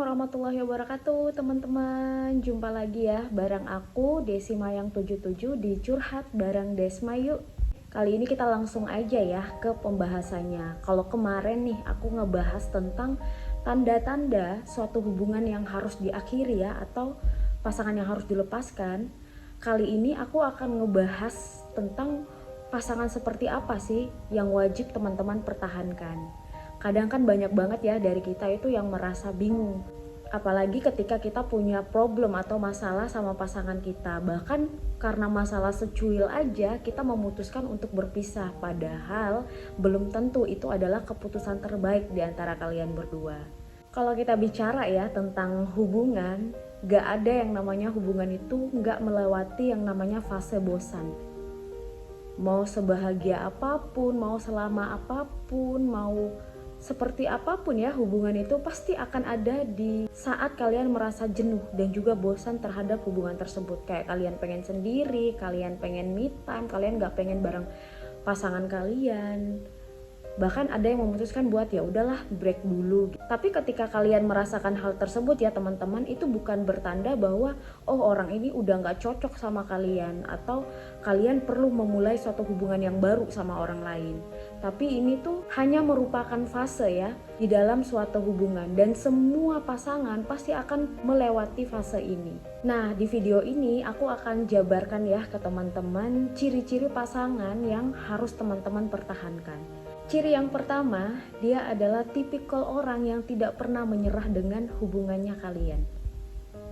warahmatullahi wabarakatuh teman-teman. Jumpa lagi ya bareng aku Desi Mayang 77 di Curhat bareng Desmayu. Kali ini kita langsung aja ya ke pembahasannya. Kalau kemarin nih aku ngebahas tentang tanda-tanda suatu hubungan yang harus diakhiri ya, atau pasangan yang harus dilepaskan. Kali ini aku akan ngebahas tentang pasangan seperti apa sih yang wajib teman-teman pertahankan. Kadang kan banyak banget ya dari kita itu yang merasa bingung. Apalagi ketika kita punya problem atau masalah sama pasangan kita. Bahkan karena masalah secuil aja kita memutuskan untuk berpisah. Padahal belum tentu itu adalah keputusan terbaik di antara kalian berdua. Kalau kita bicara ya tentang hubungan, gak ada yang namanya hubungan itu gak melewati yang namanya fase bosan. Mau sebahagia apapun, mau selama apapun, mau seperti apapun ya, hubungan itu pasti akan ada di saat kalian merasa jenuh dan juga bosan terhadap hubungan tersebut. Kayak kalian pengen sendiri, kalian pengen me time, kalian gak pengen bareng pasangan kalian. Bahkan ada yang memutuskan buat ya udahlah break dulu. Tapi ketika kalian merasakan hal tersebut ya teman-teman, itu bukan bertanda bahwa oh orang ini udah gak cocok sama kalian, atau kalian perlu memulai suatu hubungan yang baru sama orang lain. Tapi ini tuh hanya merupakan fase ya di dalam suatu hubungan, dan semua pasangan pasti akan melewati fase ini. Nah, di video ini aku akan jabarkan ya ke teman-teman ciri-ciri pasangan yang harus teman-teman pertahankan. Ciri yang pertama, dia adalah tipikal orang yang tidak pernah menyerah dengan hubungannya kalian.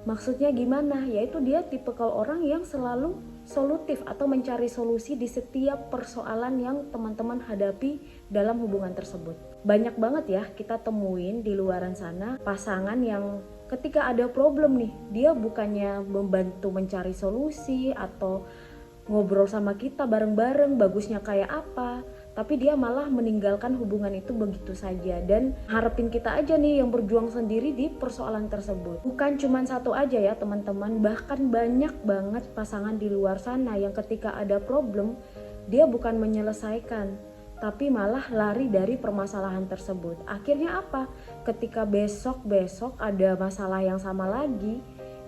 Maksudnya gimana? Yaitu dia tipikal orang yang selalu solutif atau mencari solusi di setiap persoalan yang teman-teman hadapi dalam hubungan tersebut. Banyak banget ya kita temuin di luaran sana pasangan yang ketika ada problem nih, dia bukannya membantu mencari solusi atau ngobrol sama kita bareng-bareng bagusnya kayak apa, tapi dia malah meninggalkan hubungan itu begitu saja dan harapin kita aja nih yang berjuang sendiri di persoalan tersebut. Bukan cuma satu aja ya teman-teman, bahkan banyak banget pasangan di luar sana yang ketika ada problem dia bukan menyelesaikan, tapi malah lari dari permasalahan tersebut. Akhirnya apa? Ketika besok ada masalah yang sama lagi,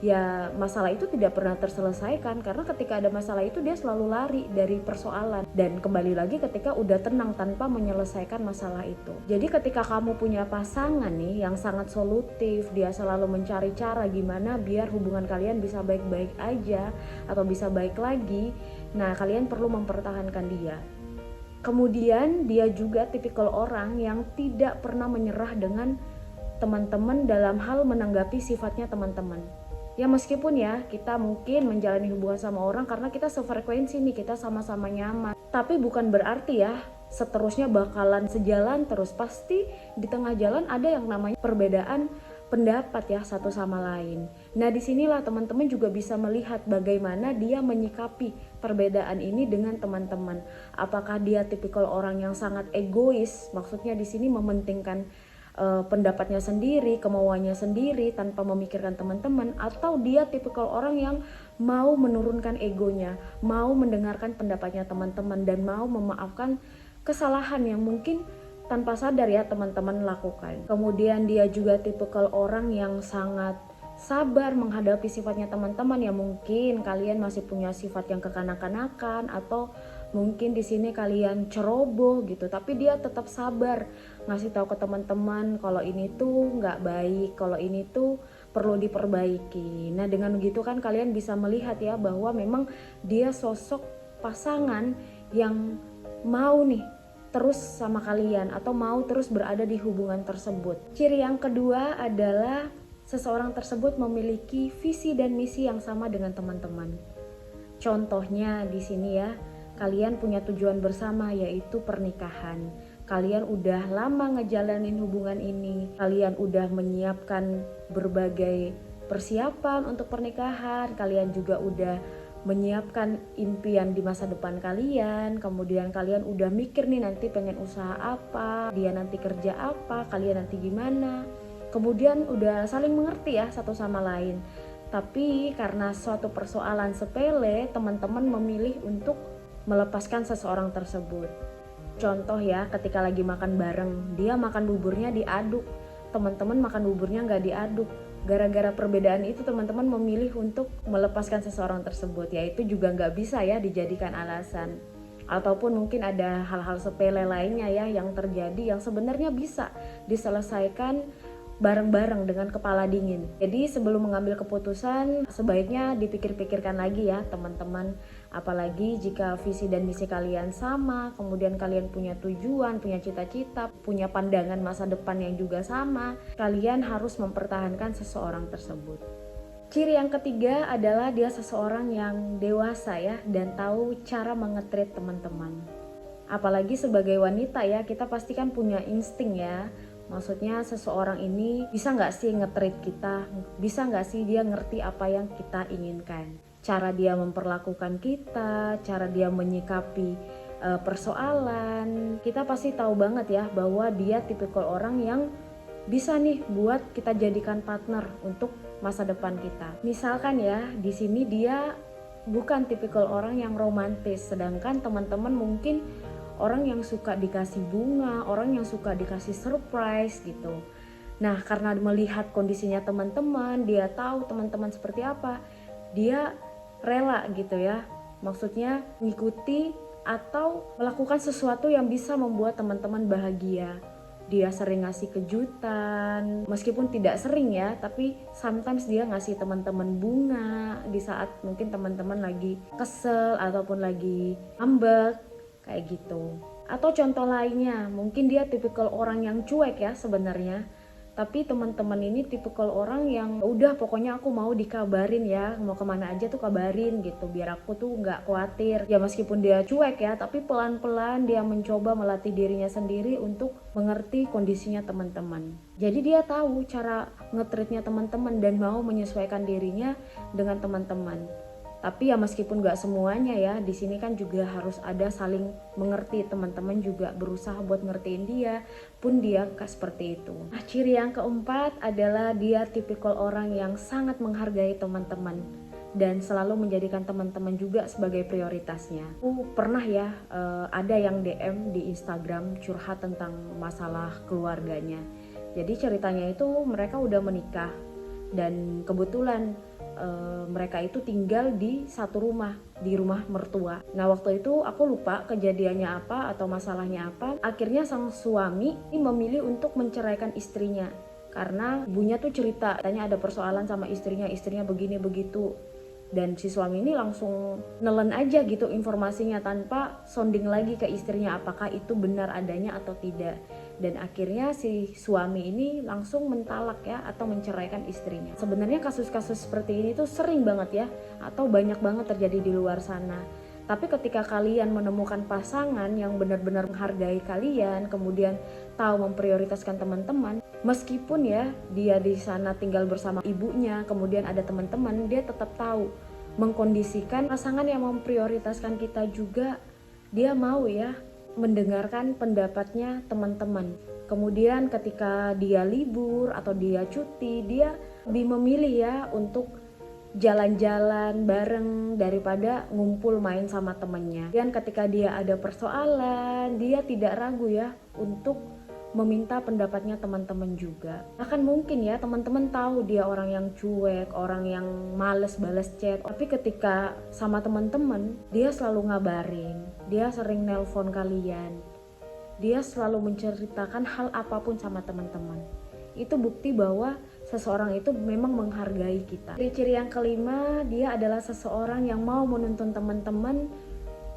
ya masalah itu tidak pernah terselesaikan, karena ketika ada masalah itu dia selalu lari dari persoalan dan kembali lagi ketika udah tenang tanpa menyelesaikan masalah itu. Jadi ketika kamu punya pasangan nih yang sangat solutif, dia selalu mencari cara gimana biar hubungan kalian bisa baik-baik aja atau bisa baik lagi, nah kalian perlu mempertahankan dia. Kemudian dia juga tipikal orang yang tidak pernah menyerah dengan teman-teman dalam hal menanggapi sifatnya teman-teman. Ya meskipun ya kita mungkin menjalani hubungan sama orang karena kita sefrekuensi nih, kita sama-sama nyaman, tapi bukan berarti ya seterusnya bakalan sejalan terus. Pasti di tengah jalan ada yang namanya perbedaan pendapat ya satu sama lain. Nah disinilah teman-teman juga bisa melihat bagaimana dia menyikapi perbedaan ini dengan teman-teman. Apakah dia tipikal orang yang sangat egois, maksudnya di sini mementingkan pendapatnya sendiri, kemauannya sendiri tanpa memikirkan teman-teman, atau dia tipikal orang yang mau menurunkan egonya, mau mendengarkan pendapatnya teman-teman dan mau memaafkan kesalahan yang mungkin tanpa sadar ya teman-teman lakukan. Kemudian dia juga tipikal orang yang sangat sabar menghadapi sifatnya teman-teman, ya mungkin kalian masih punya sifat yang kekanak-kanakan atau mungkin di sini kalian ceroboh gitu, tapi dia tetap sabar ngasih tahu ke teman-teman kalau ini tuh nggak baik, kalau ini tuh perlu diperbaiki. Nah dengan begitu kan kalian bisa melihat ya bahwa memang dia sosok pasangan yang mau nih terus sama kalian atau mau terus berada di hubungan tersebut. Ciri yang kedua adalah seseorang tersebut memiliki visi dan misi yang sama dengan teman-teman. Contohnya di sini ya, kalian punya tujuan bersama yaitu pernikahan. Kalian udah lama ngejalanin hubungan ini. Kalian udah menyiapkan berbagai persiapan untuk pernikahan. Kalian juga udah menyiapkan impian di masa depan kalian. Kemudian kalian udah mikir nih nanti pengen usaha apa, dia nanti kerja apa, kalian nanti gimana. Kemudian udah saling mengerti ya satu sama lain. Tapi karena suatu persoalan sepele, teman-teman memilih untuk melepaskan seseorang tersebut. Contoh ya, ketika lagi makan bareng, dia makan buburnya diaduk, teman-teman makan buburnya nggak diaduk. Gara-gara perbedaan itu teman-teman memilih untuk melepaskan seseorang tersebut, yaitu juga nggak bisa ya dijadikan alasan. Ataupun mungkin ada hal-hal sepele lainnya ya yang terjadi yang sebenarnya bisa diselesaikan bareng-bareng dengan kepala dingin. Jadi sebelum mengambil keputusan sebaiknya dipikir-pikirkan lagi ya teman-teman. Apalagi jika visi dan misi kalian sama, kemudian kalian punya tujuan, punya cita-cita, punya pandangan masa depan yang juga sama, kalian harus mempertahankan seseorang tersebut. Ciri yang ketiga adalah dia seseorang yang dewasa ya dan tahu cara mengetreat teman-teman. Apalagi sebagai wanita ya, kita pasti kan punya insting ya. Maksudnya seseorang ini bisa nggak sih nge-treat kita, bisa nggak sih dia ngerti apa yang kita inginkan. Cara dia memperlakukan kita, cara dia menyikapi persoalan. Kita pasti tahu banget ya bahwa dia tipikal orang yang bisa nih buat kita jadikan partner untuk masa depan kita. Misalkan ya, di sini dia bukan tipikal orang yang romantis, sedangkan teman-teman mungkin orang yang suka dikasih bunga, orang yang suka dikasih surprise gitu. Nah, karena melihat kondisinya teman-teman, dia tahu teman-teman seperti apa, dia rela gitu ya. Maksudnya mengikuti atau melakukan sesuatu yang bisa membuat teman-teman bahagia. Dia sering ngasih kejutan, meskipun tidak sering ya, tapi sometimes dia ngasih teman-teman bunga di saat mungkin teman-teman lagi kesel ataupun lagi ngambek. Kayak gitu. Atau contoh lainnya, mungkin dia tipikal orang yang cuek ya sebenarnya, tapi teman-teman ini tipikal orang yang udah pokoknya aku mau dikabarin ya, mau kemana aja tuh kabarin gitu, biar aku tuh nggak khawatir. Ya meskipun dia cuek ya, tapi pelan-pelan dia mencoba melatih dirinya sendiri untuk mengerti kondisinya teman-teman. Jadi dia tahu cara nge-treatnya teman-teman dan mau menyesuaikan dirinya dengan teman-teman. Tapi ya meskipun gak semuanya ya, di sini kan juga harus ada saling mengerti. Teman-teman juga berusaha buat ngertiin dia, pun dia seperti itu. Nah, ciri yang keempat adalah dia tipikal orang yang sangat menghargai teman-teman dan selalu menjadikan teman-teman juga sebagai prioritasnya. Aku pernah ya ada yang DM di Instagram curhat tentang masalah keluarganya. Jadi ceritanya itu mereka udah menikah dan kebetulan mereka itu tinggal di satu rumah, di rumah mertua. Nah waktu itu aku lupa kejadiannya apa atau masalahnya apa. Akhirnya sang suami ini memilih untuk menceraikan istrinya karena ibunya tuh cerita katanya ada persoalan sama istrinya begini begitu. Dan si suami ini langsung nelen aja gitu informasinya tanpa sounding lagi ke istrinya apakah itu benar adanya atau tidak. Dan akhirnya si suami ini langsung mentalak ya atau menceraikan istrinya. Sebenarnya kasus-kasus seperti ini tuh sering banget ya atau banyak banget terjadi di luar sana. Tapi ketika kalian menemukan pasangan yang benar-benar menghargai kalian, kemudian tahu memprioritaskan teman-teman, meskipun ya dia di sana tinggal bersama ibunya, kemudian ada teman-teman, dia tetap tahu mengkondisikan pasangan yang memprioritaskan kita juga, dia mau ya mendengarkan pendapatnya teman-teman. Kemudian ketika dia libur atau dia cuti, dia lebih memilih ya untuk jalan-jalan bareng daripada ngumpul main sama temennya. Dan ketika dia ada persoalan, dia tidak ragu ya untuk meminta pendapatnya teman-teman juga. Bahkan mungkin ya teman-teman tahu dia orang yang cuek, orang yang males balas chat, tapi ketika sama teman-teman dia selalu ngabarin, dia sering nelpon kalian, dia selalu menceritakan hal apapun sama teman-teman. Itu bukti bahwa seseorang itu memang menghargai kita. Ciri yang kelima, dia adalah seseorang yang mau menuntun teman-teman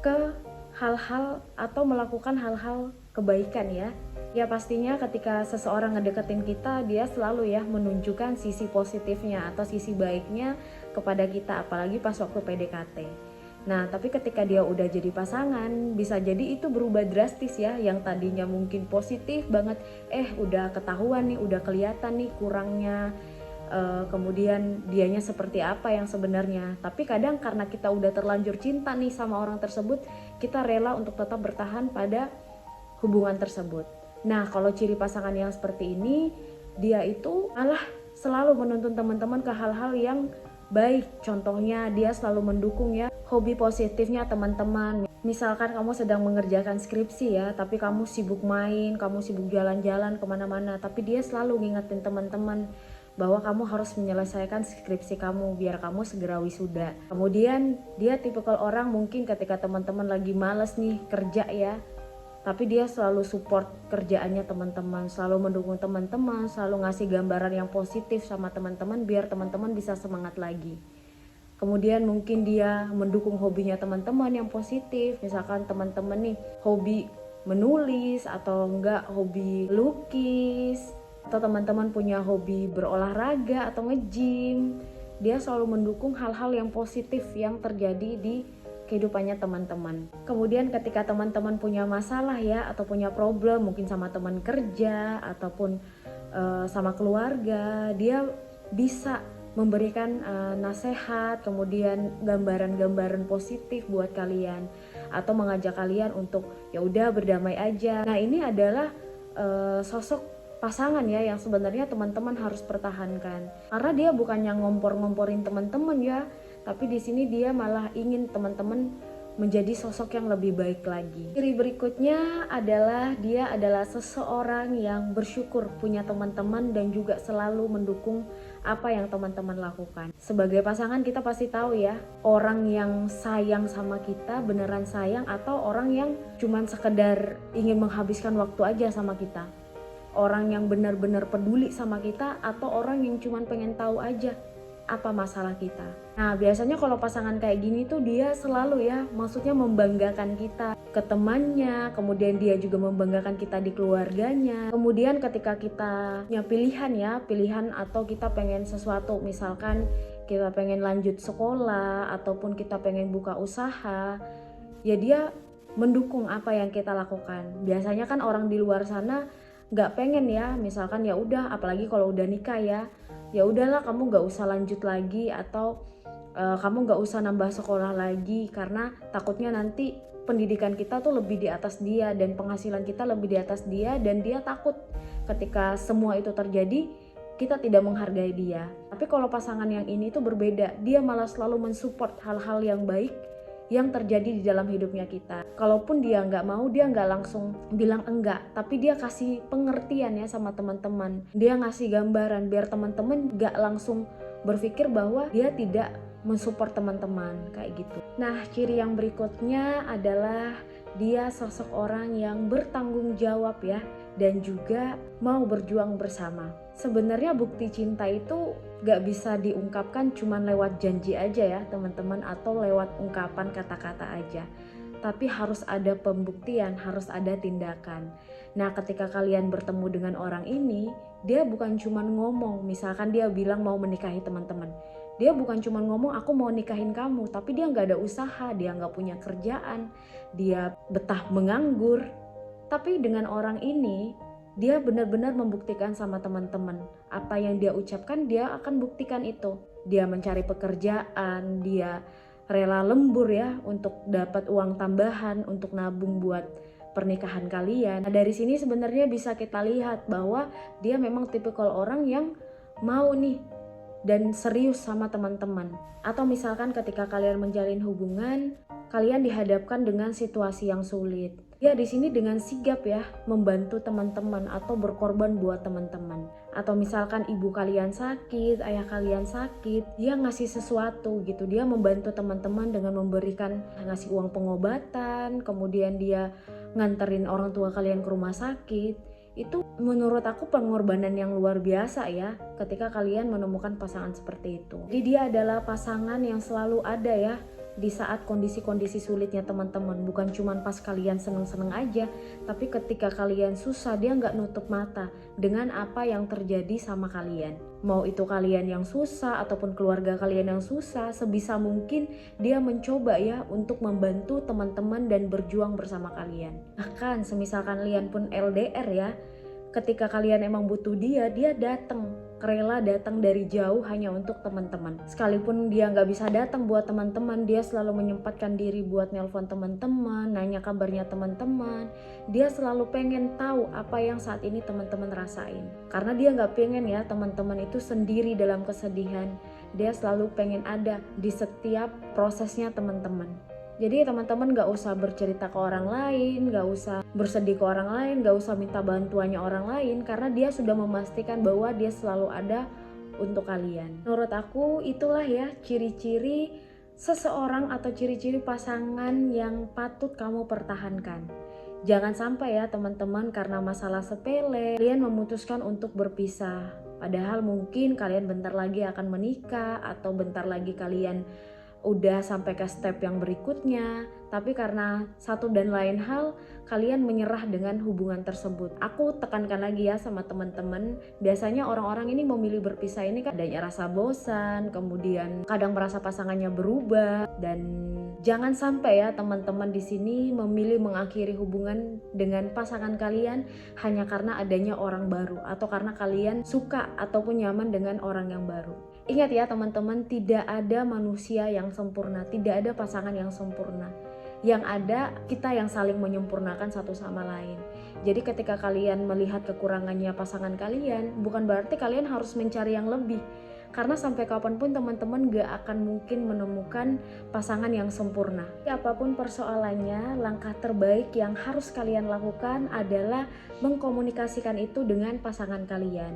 ke hal-hal atau melakukan hal-hal kebaikan ya. Ya pastinya ketika seseorang ngedeketin kita, dia selalu ya menunjukkan sisi positifnya atau sisi baiknya kepada kita, apalagi pas waktu PDKT. Nah tapi ketika dia udah jadi pasangan, bisa jadi itu berubah drastis ya. Yang tadinya mungkin positif banget, udah ketahuan nih, udah kelihatan nih kurangnya, kemudian dianya seperti apa yang sebenarnya. Tapi kadang karena kita udah terlanjur cinta nih sama orang tersebut, kita rela untuk tetap bertahan pada hubungan tersebut. Nah kalau ciri pasangan yang seperti ini, dia itu malah selalu menuntun teman-teman ke hal-hal yang baik. Contohnya dia selalu mendukung ya hobi positifnya teman-teman. Misalkan kamu sedang mengerjakan skripsi ya, tapi kamu sibuk main, kamu sibuk jalan-jalan kemana-mana, tapi dia selalu ngingetin teman-teman bahwa kamu harus menyelesaikan skripsi kamu biar kamu segera wisuda. Kemudian dia tipikal orang mungkin ketika teman-teman lagi males nih kerja ya, tapi dia selalu support kerjaannya teman-teman, selalu mendukung teman-teman, selalu ngasih gambaran yang positif sama teman-teman biar teman-teman bisa semangat lagi. Kemudian mungkin dia mendukung hobinya teman-teman yang positif. Misalkan teman-teman nih hobi menulis atau enggak hobi lukis, atau teman-teman punya hobi berolahraga atau nge-gym. Dia selalu mendukung hal-hal yang positif yang terjadi di kehidupannya teman-teman. Kemudian ketika teman-teman punya masalah ya atau punya problem mungkin sama teman kerja ataupun sama keluarga, dia bisa memberikan nasihat, kemudian gambaran-gambaran positif buat kalian atau mengajak kalian untuk ya udah berdamai aja. Nah, ini adalah sosok pasangan ya yang sebenarnya teman-teman harus pertahankan. Karena dia bukannya ngompor-ngomporin teman-teman ya, tapi di sini dia malah ingin teman-teman menjadi sosok yang lebih baik lagi. Ciri berikutnya adalah dia adalah seseorang yang bersyukur punya teman-teman dan juga selalu mendukung apa yang teman-teman lakukan. Sebagai pasangan kita pasti tahu ya, orang yang sayang sama kita beneran sayang atau orang yang cuman sekedar ingin menghabiskan waktu aja sama kita. Orang yang benar-benar peduli sama kita atau orang yang cuman pengen tahu aja apa masalah kita. Nah, biasanya kalau pasangan kayak gini tuh dia selalu ya, maksudnya membanggakan kita ke temannya, kemudian dia juga membanggakan kita di keluarganya. Kemudian ketika kita punya pilihan atau kita pengen sesuatu, misalkan kita pengen lanjut sekolah ataupun kita pengen buka usaha, ya dia mendukung apa yang kita lakukan. Biasanya kan orang di luar sana nggak pengen ya, misalkan ya udah, apalagi kalau udah nikah ya udahlah kamu nggak usah lanjut lagi atau kamu nggak usah nambah sekolah lagi karena takutnya nanti pendidikan kita tuh lebih di atas dia dan penghasilan kita lebih di atas dia, dan dia takut ketika semua itu terjadi kita tidak menghargai dia. Tapi kalau pasangan yang ini tuh berbeda, dia malah selalu mensupport hal-hal yang baik yang terjadi di dalam hidupnya kita. Kalaupun dia nggak mau, dia nggak langsung bilang enggak, tapi dia kasih pengertian ya sama teman-teman. Dia ngasih gambaran biar teman-teman nggak langsung berpikir bahwa dia tidak mensupport teman-teman kayak gitu. Nah, ciri yang berikutnya adalah dia sosok orang yang bertanggung jawab ya, dan juga mau berjuang bersama. Sebenarnya bukti cinta itu gak bisa diungkapkan cuma lewat janji aja ya teman-teman, atau lewat ungkapan kata-kata aja, tapi harus ada pembuktian, harus ada tindakan. Nah, ketika kalian bertemu dengan orang ini, dia bukan cuma ngomong, misalkan dia bilang mau menikahi teman-teman, dia bukan cuma ngomong aku mau nikahin kamu, tapi dia gak ada usaha, dia gak punya kerjaan, dia betah menganggur. Tapi dengan orang ini, dia benar-benar membuktikan sama teman-teman. Apa yang dia ucapkan, dia akan buktikan itu. Dia mencari pekerjaan, dia rela lembur ya untuk dapat uang tambahan, untuk nabung buat pernikahan kalian. Nah, dari sini sebenarnya bisa kita lihat bahwa dia memang tipikal orang yang mau nih dan serius sama teman-teman. Atau misalkan ketika kalian menjalin hubungan, kalian dihadapkan dengan situasi yang sulit. Ya di sini dengan sigap ya membantu teman-teman atau berkorban buat teman-teman. Atau misalkan ibu kalian sakit, ayah kalian sakit, dia ngasih sesuatu gitu. Dia membantu teman-teman dengan memberikan, ngasih uang pengobatan, kemudian dia nganterin orang tua kalian ke rumah sakit. Itu menurut aku pengorbanan yang luar biasa ya ketika kalian menemukan pasangan seperti itu. Jadi dia adalah pasangan yang selalu ada ya di saat kondisi-kondisi sulitnya teman-teman. Bukan cuma pas kalian seneng-seneng aja, tapi ketika kalian susah dia nggak nutup mata dengan apa yang terjadi sama kalian. Mau itu kalian yang susah ataupun keluarga kalian yang susah, sebisa mungkin dia mencoba ya untuk membantu teman-teman dan berjuang bersama kalian. Bahkan semisalkan kalian pun LDR ya, ketika kalian emang butuh dia datang, rela datang dari jauh hanya untuk teman-teman. Sekalipun dia nggak bisa datang buat teman-teman, dia selalu menyempatkan diri buat nelpon teman-teman, nanya kabarnya teman-teman. Dia selalu pengen tahu apa yang saat ini teman-teman rasain. Karena dia nggak pengen ya teman-teman itu sendiri dalam kesedihan. dia selalu pengen ada di setiap prosesnya teman-teman. Jadi teman-teman gak usah bercerita ke orang lain, gak usah bersedih ke orang lain, gak usah minta bantuannya orang lain, karena dia sudah memastikan bahwa dia selalu ada untuk kalian. Menurut aku itulah ya ciri-ciri seseorang atau ciri-ciri pasangan yang patut kamu pertahankan. Jangan sampai ya teman-teman karena masalah sepele kalian memutuskan untuk berpisah. Padahal mungkin kalian bentar lagi akan menikah atau bentar lagi kalian udah sampai ke step yang berikutnya, tapi karena satu dan lain hal kalian menyerah dengan hubungan tersebut. Aku tekankan lagi ya sama teman-teman, biasanya orang-orang ini memilih berpisah ini kan adanya rasa bosan, kemudian kadang merasa pasangannya berubah, dan jangan sampai ya teman-teman di sini memilih mengakhiri hubungan dengan pasangan kalian hanya karena adanya orang baru atau karena kalian suka ataupun nyaman dengan orang yang baru. Ingat ya teman-teman, tidak ada manusia yang sempurna, tidak ada pasangan yang sempurna. Yang ada kita yang saling menyempurnakan satu sama lain. Jadi ketika kalian melihat kekurangannya pasangan kalian, bukan berarti kalian harus mencari yang lebih. Karena sampai kapanpun teman-teman gak akan mungkin menemukan pasangan yang sempurna. Apapun persoalannya, langkah terbaik yang harus kalian lakukan adalah mengkomunikasikan itu dengan pasangan kalian.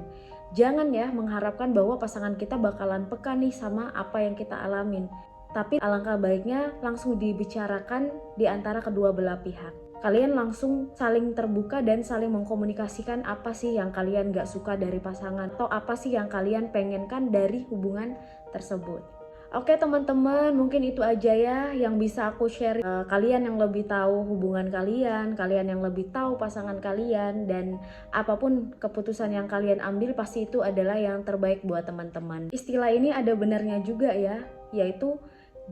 Jangan ya mengharapkan bahwa pasangan kita bakalan peka nih sama apa yang kita alamin. Tapi alangkah baiknya langsung dibicarakan di antara kedua belah pihak. Kalian langsung saling terbuka dan saling mengkomunikasikan apa sih yang kalian gak suka dari pasangan atau apa sih yang kalian pengenkan dari hubungan tersebut. Oke teman-teman, mungkin itu aja ya yang bisa aku share. Kalian yang lebih tahu hubungan kalian, kalian yang lebih tahu pasangan kalian, dan apapun keputusan yang kalian ambil pasti itu adalah yang terbaik buat teman-teman. Istilah ini ada benarnya juga ya, yaitu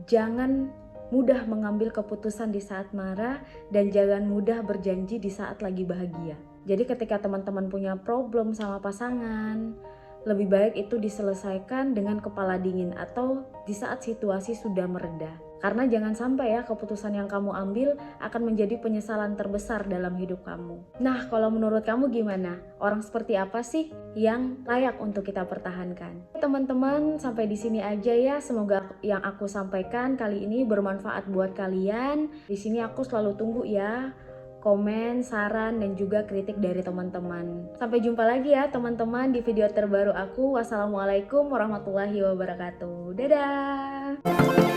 jangan mudah mengambil keputusan di saat marah dan jangan mudah berjanji di saat lagi bahagia. Jadi ketika teman-teman punya problem sama pasangan, lebih baik itu diselesaikan dengan kepala dingin atau di saat situasi sudah mereda. Karena jangan sampai ya keputusan yang kamu ambil akan menjadi penyesalan terbesar dalam hidup kamu. Nah, kalau menurut kamu gimana? Orang seperti apa sih yang layak untuk kita pertahankan? Teman-teman, sampai di sini aja ya. Semoga yang aku sampaikan kali ini bermanfaat buat kalian. Di sini aku selalu tunggu ya komen, saran, dan juga kritik dari teman-teman. Sampai jumpa lagi ya teman-teman di video terbaru aku. Wassalamualaikum warahmatullahi wabarakatuh. Dadah!